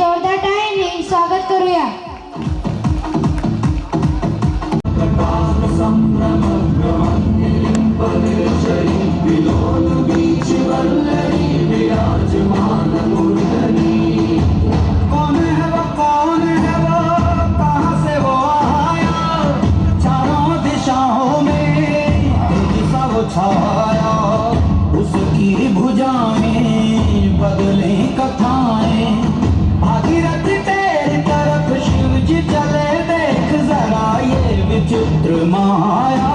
जोरदार टाळ्यांनी स्वागत करूया. छाया उसकी भुजाएं बदले कथाएं भागीरथ तेरी तरफ शिव जी चले देख जरा ये विचित्र माया.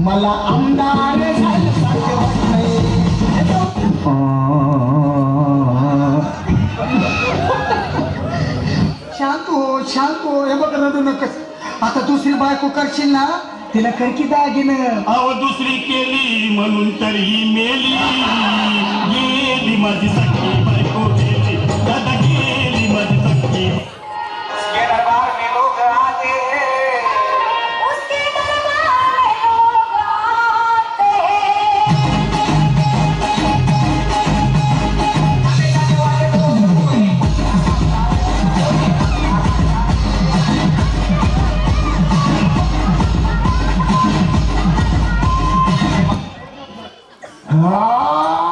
मला आमदार शांत हो हे बघ रडू नकस. आता दुसरी बायको करशील ना तिला कर की दागिनं. अहो दुसरी केली म्हणून तरी मेली, गेली माझी सखी बायको गेली, दादा गेली माझी सखी. उसके दरबार में लोग आते हैं. उसके दरबार में लोग आते हैं. हा